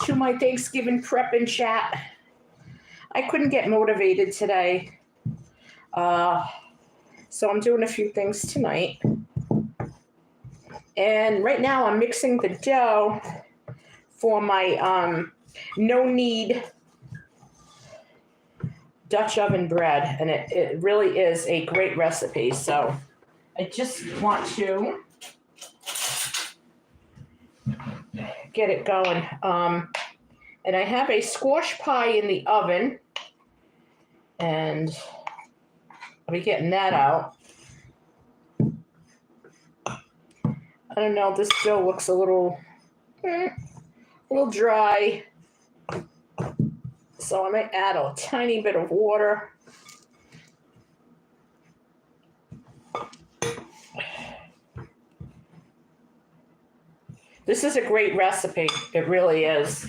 to my Thanksgiving prep and chat. I couldn't get motivated today. So I'm doing a few things tonight. And right now I'm mixing the dough for my no-knead Dutch oven bread. And it really is a great recipe. So I just want to get it going. And I have a squash pie in the oven. And I'll be getting that out. I don't know, this dough looks a little dry. So I might add a tiny bit of water. This is a great recipe. It really is.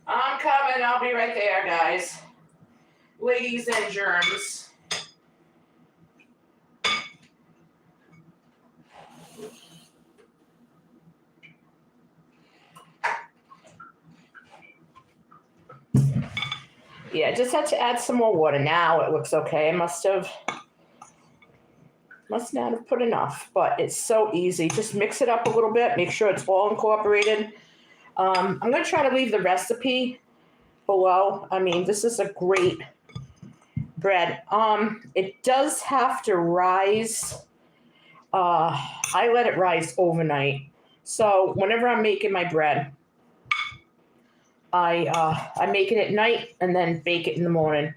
I'm coming. I'll be right there, guys. Ladies and germs. Yeah, I just had to add some more water. Now it looks okay. I must not have put enough, but it's so easy. Just mix it up a little bit. Make sure it's all incorporated. I'm going to try to leave the recipe below. I mean, this is a great bread. It does have to rise. I let it rise overnight. So whenever I'm making my bread, I make it at night and then bake it in the morning.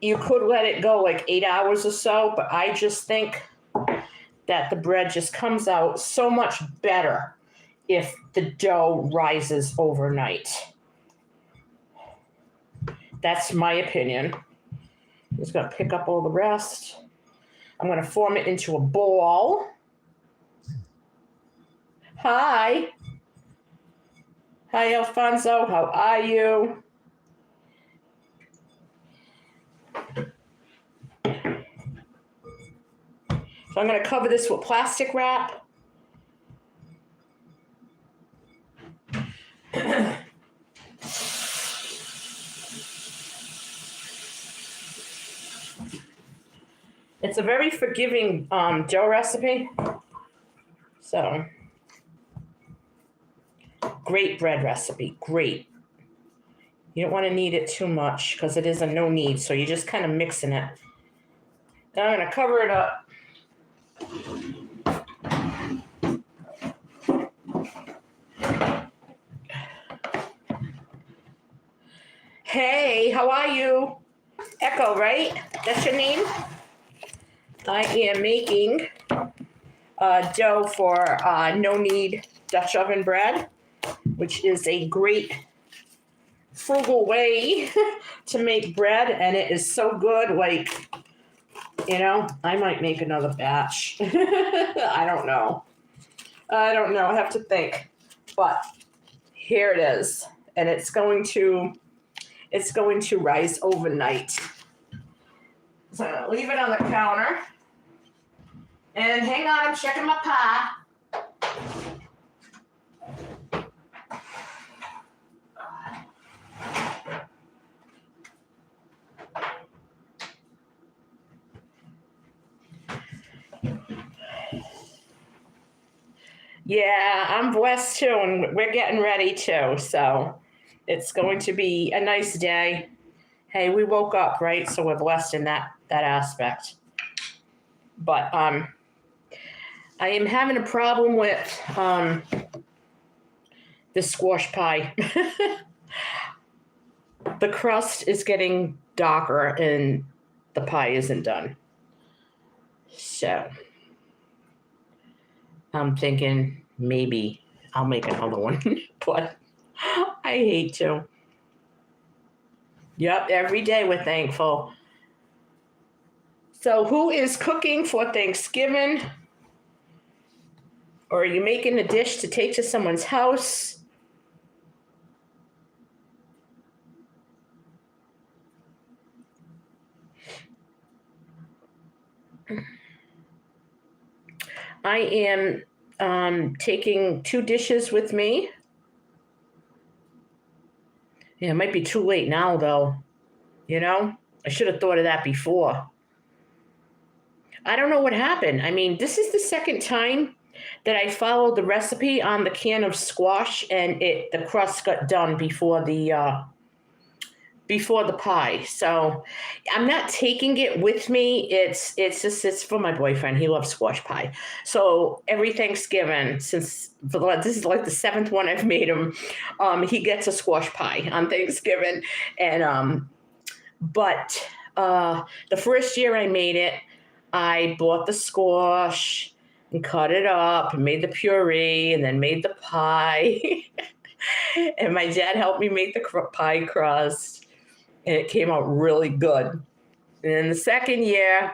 You could let it go like 8 hours or so, but I just think that the bread just comes out so much better if the dough rises overnight. That's my opinion. I'm just going to pick up all the rest. I'm going to form it into a ball. Hi. Hi, Alfonso. How are you? So I'm going to cover this with plastic wrap. It's a very forgiving dough recipe. So, great bread recipe. Great. You don't want to knead it too much because it is a no knead. So you're just kind of mixing it. Now I'm going to cover it up. Hey, how are you? Echo, right? That's your name? I am making dough for no-knead Dutch oven bread, which is a great frugal way to make bread, and it is so good. Like, you know, I might make another batch. I don't know. I have to think. But here it is, and it's going to rise overnight. So I'm gonna leave it on the counter. And hang on, I'm checking my pie. Yeah, I'm blessed too, and we're getting ready too. So it's going to be a nice day. Hey, we woke up, right? So we're blessed in that aspect. But I am having a problem with the squash pie. The crust is getting darker and the pie isn't done. So I'm thinking maybe I'll make another one, but I hate to. Yep, every day we're thankful. So who is cooking for Thanksgiving? Or are you making a dish to take to someone's house? I am taking 2 dishes with me. Yeah, it might be too late now, though. You know, I should have thought of that before. I don't know what happened. I mean, this is the second time that I followed the recipe on the can of squash, and the crust got done before the pie. So I'm not taking it with me. It's for my boyfriend. He loves squash pie. So every Thanksgiving, since this is like the 7th one I've made him, he gets a squash pie on Thanksgiving. And but the first year I made it, I bought the squash and cut it up and made the puree and then made the pie. And my dad helped me make the pie crust, and it came out really good. And then the second year,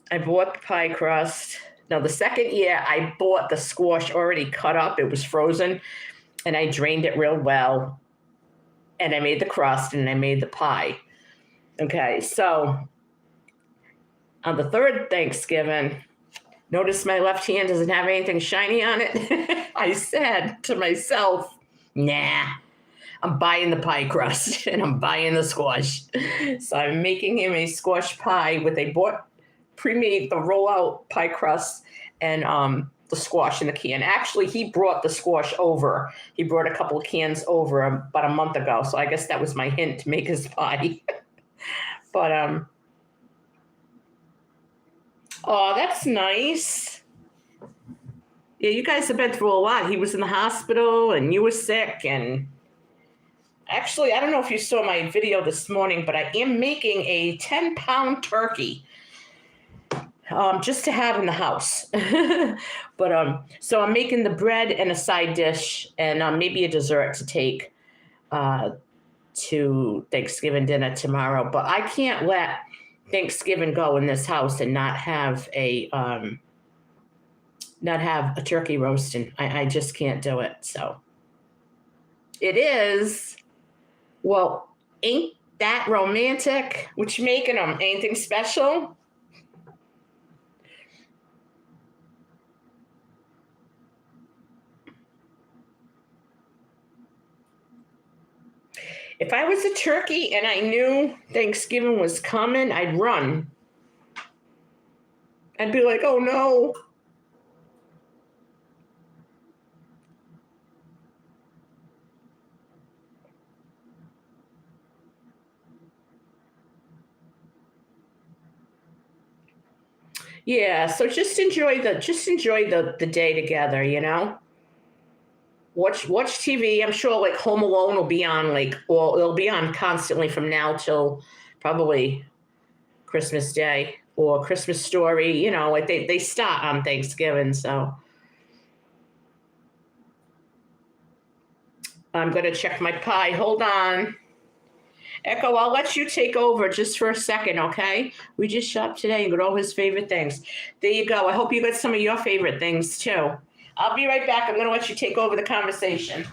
I bought the pie crust. Now, the second year, I bought the squash already cut up. It was frozen, and I drained it real well. And I made the crust, and I made the pie. Okay, so on the third Thanksgiving, notice my left hand doesn't have anything shiny on it. I said to myself, nah, I'm buying the pie crust and I'm buying the squash. So I'm making him a squash pie with pre-made the rollout pie crust and the squash in the can. Actually, he brought the squash over. He brought a couple of cans over about a month ago. So I guess that was my hint to make his pie. But oh, that's nice. Yeah, you guys have been through a lot. He was in the hospital and you were sick. And actually, I don't know if you saw my video this morning, but I am making a 10-pound turkey just to have in the house. But so I'm making the bread and a side dish and maybe a dessert to take to Thanksgiving dinner tomorrow. But I can't let Thanksgiving go in this house and not have a turkey roasting. I just can't do it. So it is. Well, ain't that romantic? What you making them? Anything special? If I was a turkey and I knew Thanksgiving was coming, I'd run. I'd be like, oh no. Yeah, so just enjoy the day together, you know? Watch TV. I'm sure like Home Alone will be on it'll be on constantly from now till probably Christmas Day or Christmas Story, you know, like they start on Thanksgiving, so I'm gonna check my pie. Hold on. Echo, I'll let you take over just for a second, okay? We just shopped today and got all his favorite things. There you go. I hope you got some of your favorite things too. I'll be right back. I'm going to let you take over the conversation.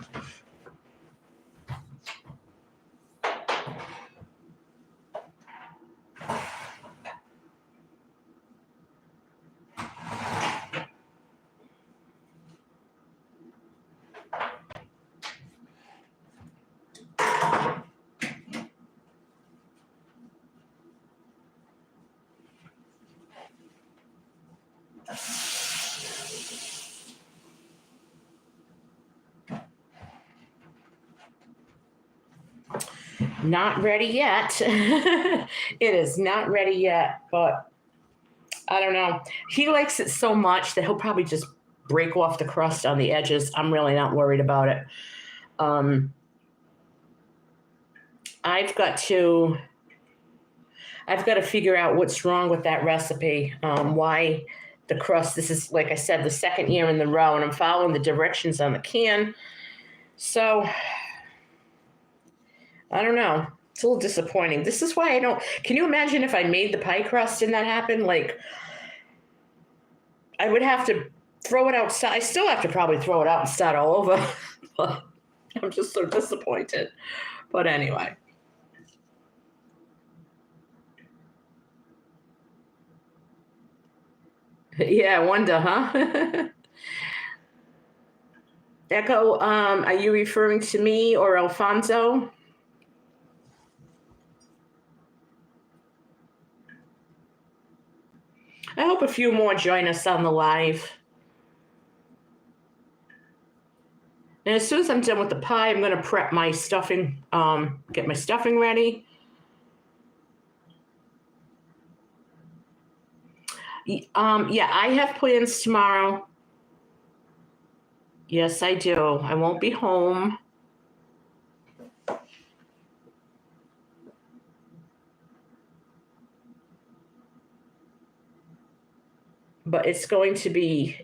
Not ready yet. It is not ready yet, but I don't know. He likes it so much that he'll probably just break off the crust on the edges. I'm really not worried about it. I've got to figure out what's wrong with that recipe. Why the crust? This is, like I said, the second year in the row, and I'm following the directions on the can. So I don't know. It's a little disappointing. This is why I don't. Can you imagine if I made the pie crust and that happened? Like, I would have to throw it outside. I still have to probably throw it out and start all over. But I'm just so disappointed. But anyway. Yeah, I wonder, huh? Echo, are you referring to me or Alfonso? I hope a few more join us on the live. And as soon as I'm done with the pie, I'm going to prep my stuffing, get my stuffing ready. Yeah, I have plans tomorrow. Yes, I do. I won't be home. But it's going to be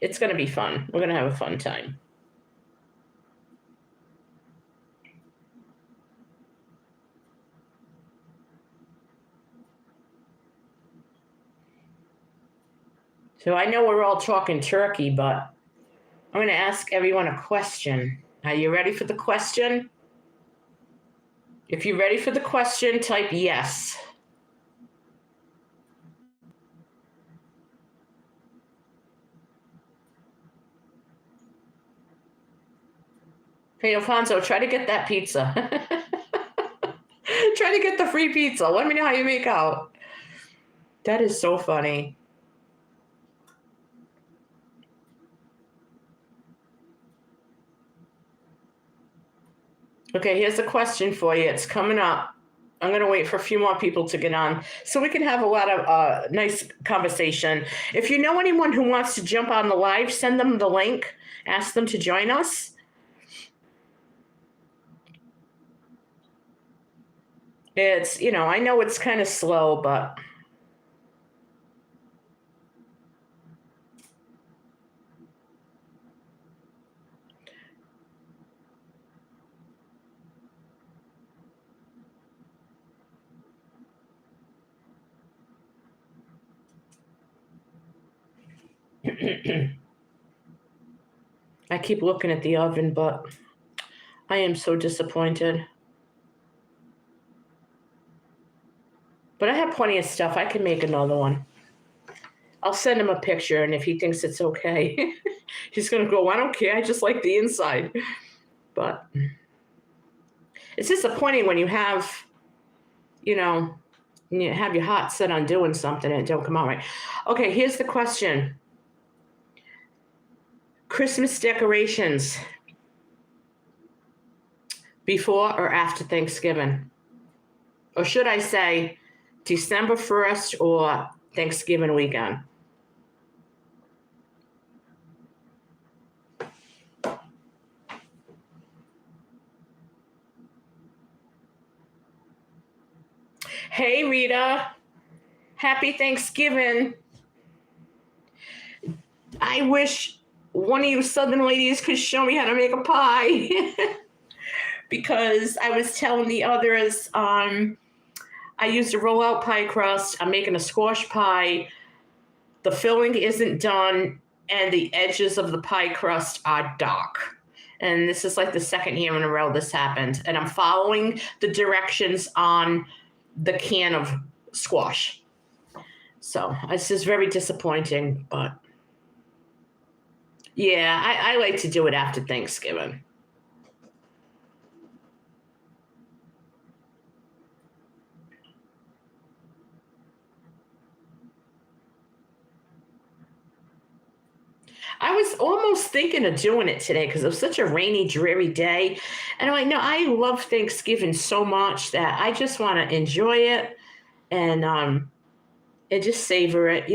fun. We're going to have a fun time. So I know we're all talking turkey, but I'm going to ask everyone a question. Are you ready for the question? If you're ready for the question, type yes. Hey, Alfonso, try to get that pizza. Try to get the free pizza. Let me know how you make out. That is so funny. Okay, here's a question for you. It's coming up. I'm going to wait for a few more people to get on so we can have a lot of nice conversation. If you know anyone who wants to jump on the live, send them the link. Ask them to join us. It's, I know it's kind of slow, but I keep looking at the oven, but I am so disappointed. But I have plenty of stuff. I can make another one. I'll send him a picture, and if he thinks it's okay, he's going to go, I don't care. I just like the inside. But it's disappointing when you have, you have your heart set on doing something and it don't come out right. Okay, here's the question. Christmas decorations before or after Thanksgiving? Or should I say December 1st or Thanksgiving weekend? Hey, Rita. Happy Thanksgiving. I wish one of you Southern ladies could show me how to make a pie. Because I was telling the others, I used a roll-out pie crust. I'm making a squash pie. The filling isn't done, and the edges of the pie crust are dark. And this is like the second year in a row this happened. And I'm following the directions on the can of squash. So this is very disappointing, but yeah, I like to do it after Thanksgiving. I was almost thinking of doing it today because it was such a rainy, dreary day. And I'm like, no, I love Thanksgiving so much that I just want to enjoy it and just savor it.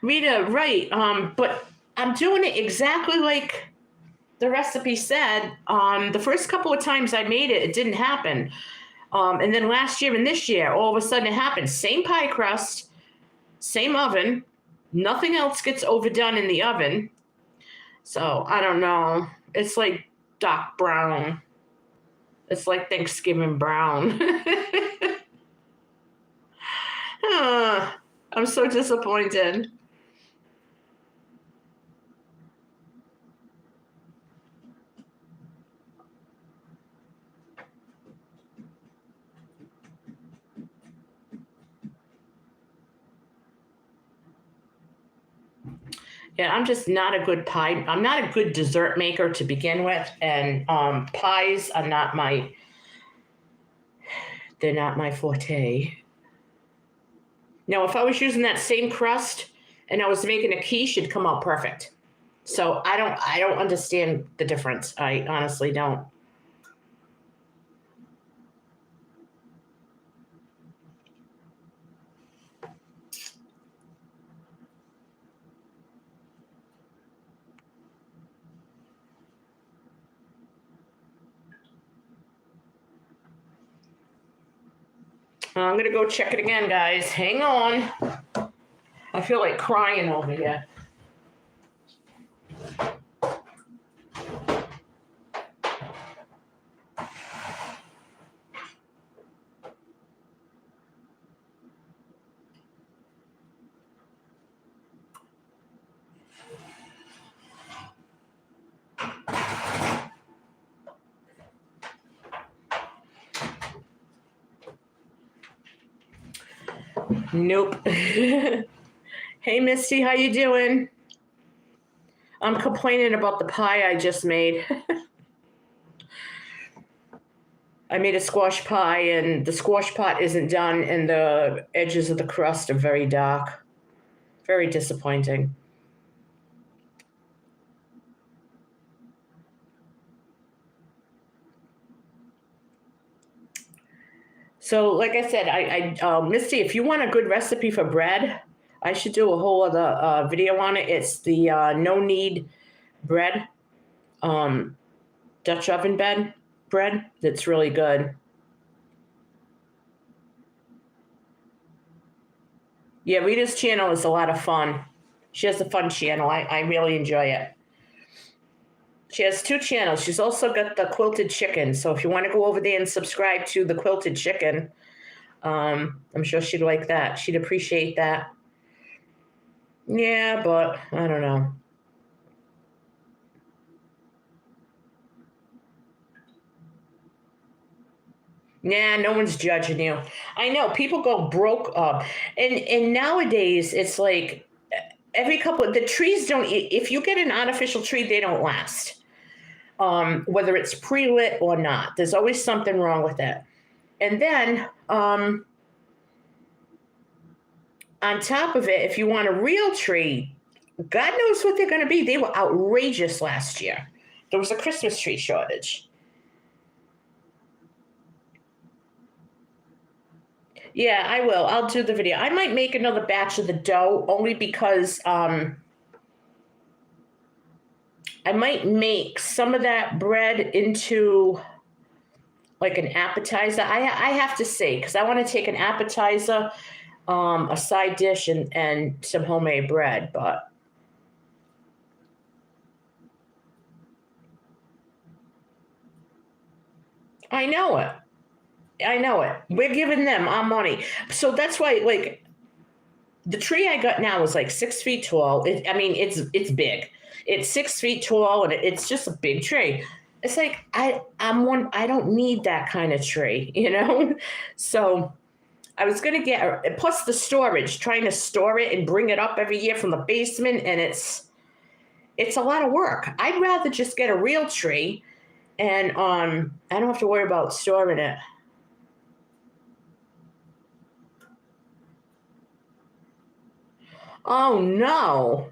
Rita, right. But I'm doing it exactly like the recipe said. The first couple of times I made it, it didn't happen. And then last year and this year, all of a sudden it happened. Same pie crust, same oven. Nothing else gets overdone in the oven. So I don't know. It's like Doc Brown. It's like Thanksgiving Brown. I'm so disappointed. Yeah, I'm just not a good pie. I'm not a good dessert maker to begin with, and pies are not my. They're not my forte. Now, if I was using that same crust and I was making a quiche, it'd come out perfect. So I don't understand the difference. I honestly don't. I'm gonna go check it again, guys. Hang on. I feel like crying over here. Nope. Hey, Misty, how you doing? I'm complaining about the pie I just made. I made a squash pie, and the squash pot isn't done, and the edges of the crust are very dark. Very disappointing. So, like I said, Misty, if you want a good recipe for bread, I should do a whole other video on it. It's the no knead bread, Dutch oven bread. That's really good. Yeah, Rita's channel is a lot of fun. She has a fun channel. I really enjoy it. She has 2 channels. She's also got the Quilted Chicken. So if you want to go over there and subscribe to the Quilted Chicken, I'm sure she'd like that. She'd appreciate that. Yeah, but I don't know. Nah, no one's judging you. I know people go broke up, and nowadays it's like every couple. The trees don't. If you get an artificial tree, they don't last. Whether it's pre-lit or not, there's always something wrong with it. And then on top of it, if you want a real tree, God knows what they're going to be. They were outrageous last year. There was a Christmas tree shortage. Yeah, I will. I'll do the video. I might make another batch of the dough only because I might make some of that bread into like an appetizer. I have to say, because I want to take an appetizer, a side dish, and some homemade bread, but I know it. I know it. We're giving them our money. So that's why, like, the tree I got now is like 6 feet tall. It's big. It's 6 feet tall, and it's just a big tree. It's like I don't need that kind of tree, you know. So I was gonna get plus the storage, trying to store it and bring it up every year from the basement, and it's a lot of work. I'd rather just get a real tree, and I don't have to worry about storing it. Oh no.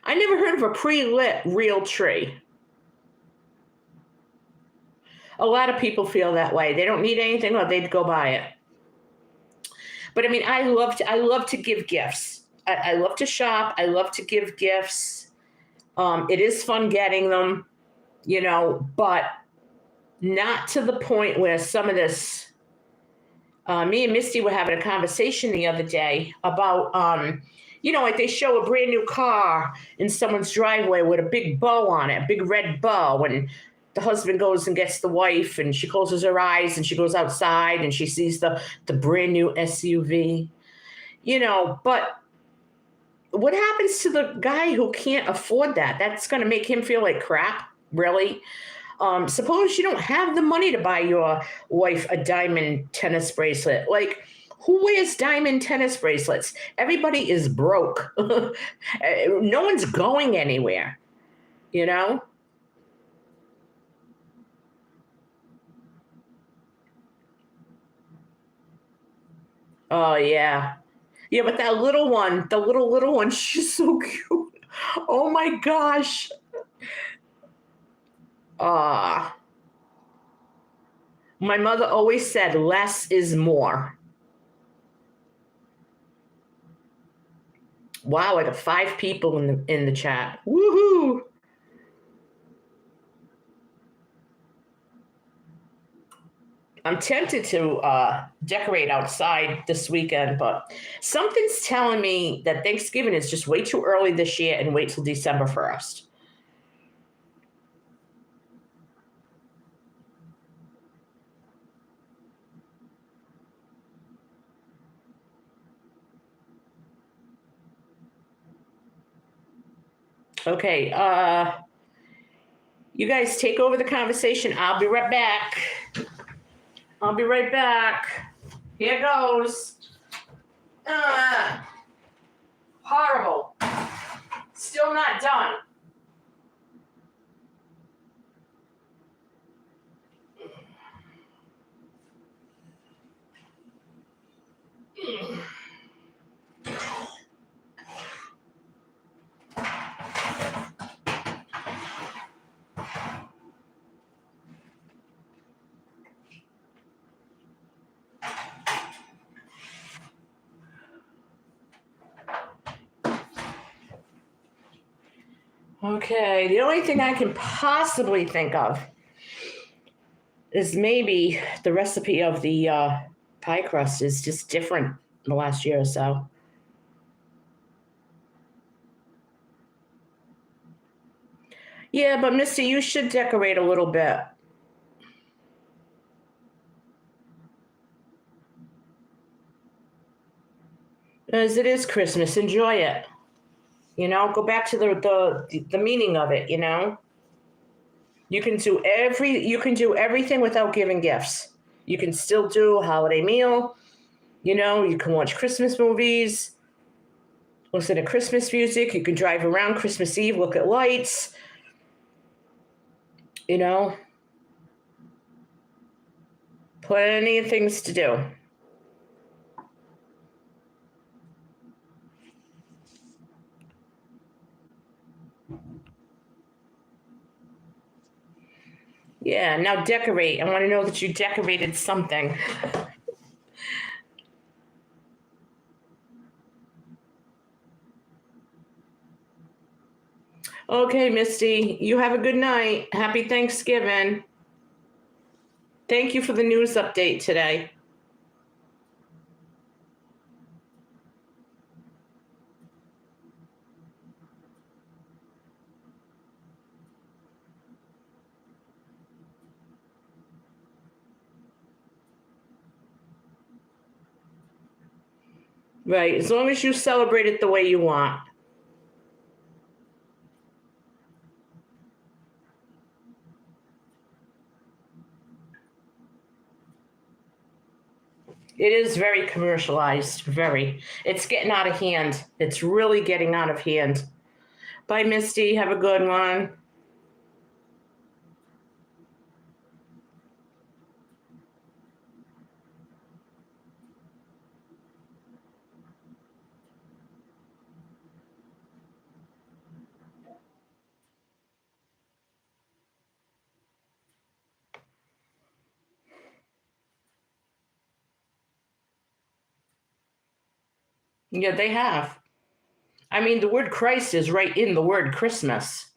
I never heard of a pre-lit real tree. A lot of people feel that way. They don't need anything, or they'd go buy it. But I mean, I love to give gifts. I love to shop. I love to give gifts. It is fun getting them, you know, but not to the point where some of this. Me and Misty were having a conversation the other day about, like they show a brand new car in someone's driveway with a big bow on it, a big red bow, and the husband goes and gets the wife, and she closes her eyes, and she goes outside, and she sees the brand new SUV, but what happens to the guy who can't afford that? That's going to make him feel like crap, really. Suppose you don't have the money to buy your wife a diamond tennis bracelet. Like, Who wears diamond tennis bracelets? Everybody is broke. No one's going anywhere, you know? Oh yeah. Yeah, but that little one, the little one, she's so cute. Oh my gosh. Ah, my mother always said less is more. Wow, I got 5 people in the chat. Woohoo! I'm tempted to decorate outside this weekend, but something's telling me that Thanksgiving is just way too early this year and wait till December 1st. Okay, you guys take over the conversation. I'll be right back. I'll be right back. Here goes. Horrible. Still not done. Okay, the only thing I can possibly think of is maybe the recipe of the pie crust is just different the last year or so. Yeah, but Misty, you should decorate a little bit. As it is Christmas, enjoy it. You know, go back to the meaning of it, you know? You can do everything without giving gifts. You can still do a holiday meal, you know, you can watch Christmas movies, listen to Christmas music, you can drive around Christmas Eve, look at lights, you know. Plenty of things to do. Yeah, now decorate. I want to know that you decorated something. Okay, Misty, you have a good night. Happy Thanksgiving. Thank you for the news update today. Right, as long as you celebrate it the way you want. It is very commercialized, very. It's getting out of hand. It's really getting out of hand. Bye, Misty. Have a good one. Yeah, they have. I mean, the word Christ is right in the word Christmas.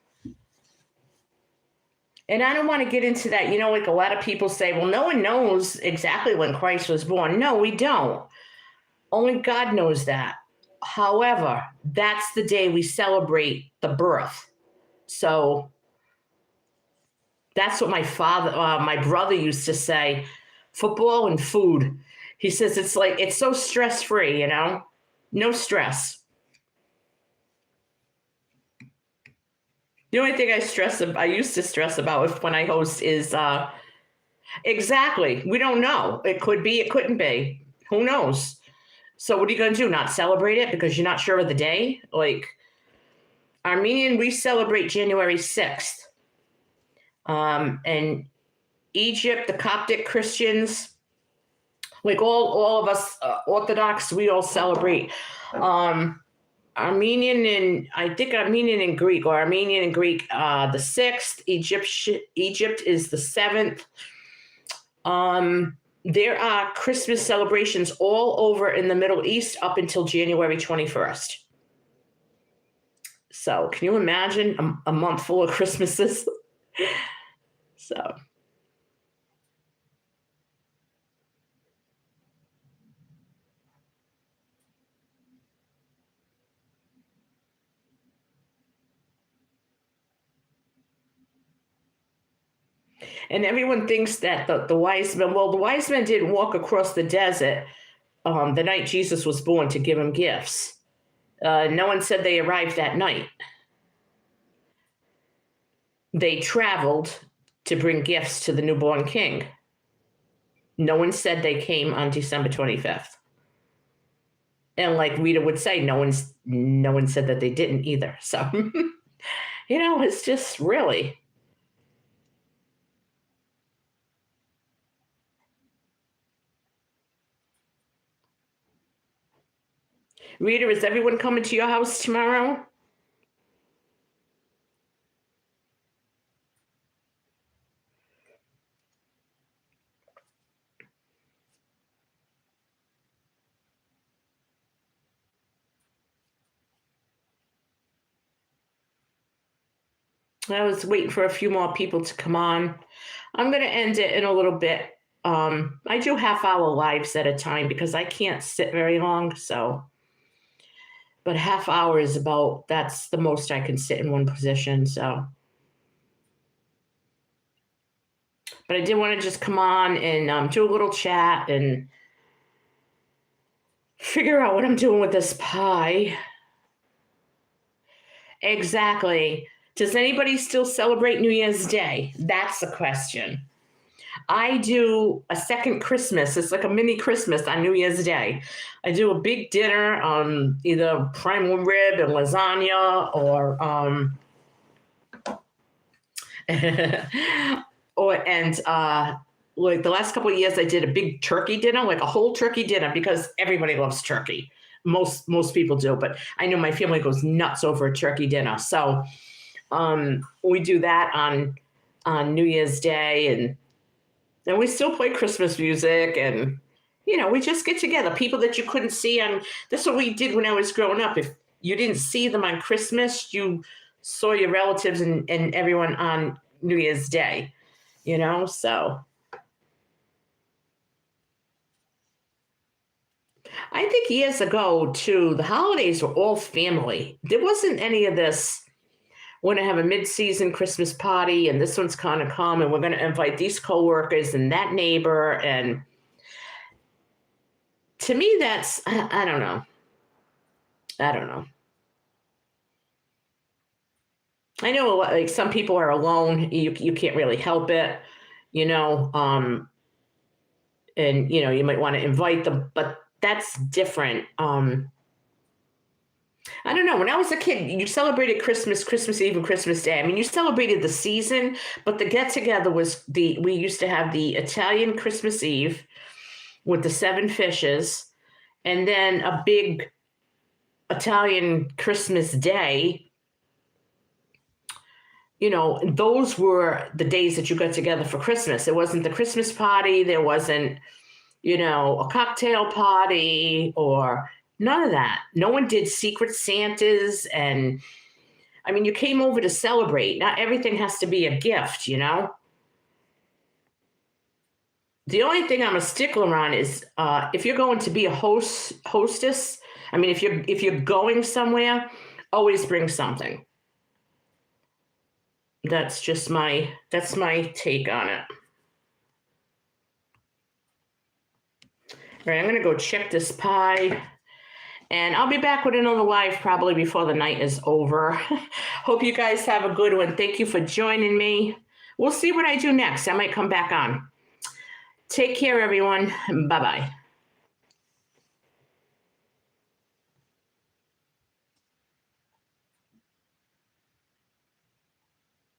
And I don't want to get into that. You know, like a lot of people say, well, no one knows exactly when Christ was born. No, we don't. Only God knows that. However, that's the day we celebrate the birth. So that's what my brother used to say, football and food. He says it's like, it's so stress free, you know, no stress. The only thing I used to stress about when I host is exactly. We don't know. It could be, it couldn't be. Who knows? So what are you going to do? Not celebrate it because you're not sure of the day? Like, Armenian, we celebrate January 6th. And Egypt, the Coptic Christians, like all of us Orthodox, we all celebrate Armenian and I think Armenian and Greek, or Armenian and Greek, the 6th. Egypt is the 7th. There are Christmas celebrations all over in the Middle East up until January 21st. So can you imagine a month full of Christmases? So. And everyone thinks that the wise men, well, the wise men didn't walk across the desert the night Jesus was born to give him gifts. No one said they arrived that night. They traveled to bring gifts to the newborn king. No one said they came on December 25th. And like Rita would say, no one said that they didn't either. So, it's just really. Rita, is everyone coming to your house tomorrow? I was waiting for a few more people to come on. I'm going to end it in a little bit. I do half-hour lives at a time because I can't sit very long. So, but half hour is that's the most I can sit in one position. So, but I did want to just come on and do a little chat and figure out what I'm doing with this pie. Exactly. Does anybody still celebrate New Year's Day? That's the question. I do a second Christmas. It's like a mini Christmas on New Year's Day. I do a big dinner, either prime rib and lasagna, or like the last couple of years, I did a big turkey dinner, like a whole turkey dinner, because everybody loves turkey. Most people do, but I know my family goes nuts over a turkey dinner. So we do that on New Year's Day, and we still play Christmas music, and we just get together. People that you couldn't see that's what we did when I was growing up. If you didn't see them on Christmas, you saw your relatives and everyone on New Year's Day, so. I think years ago, too, the holidays were all family. There wasn't any of this, we're going to have a mid-season Christmas party, and this one's kind of come, and we're going to invite these coworkers and that neighbor. And to me, that's, I don't know. I know like some people are alone. You can't really help it, and, you might want to invite them, but that's different. I don't know. When I was a kid, you celebrated Christmas Eve and Christmas Day. I mean, you celebrated the season, but the get together was we used to have the Italian Christmas Eve with the 7 fishes, and then a big Italian Christmas Day. Those were the days that you got together for Christmas. It wasn't the Christmas party. There wasn't, a cocktail party or none of that. No one did Secret Santas. And I mean, you came over to celebrate. Not everything has to be a gift, The only thing I'm a stickler on is if you're going to be a hostess, I mean, if you're going somewhere, always bring something. That's my take on it. All right, I'm going to go check this pie, and I'll be back with another live probably before the night is over. Hope you guys have a good one. Thank you for joining me. We'll see what I do next. I might come back on. Take care, everyone. Bye-bye.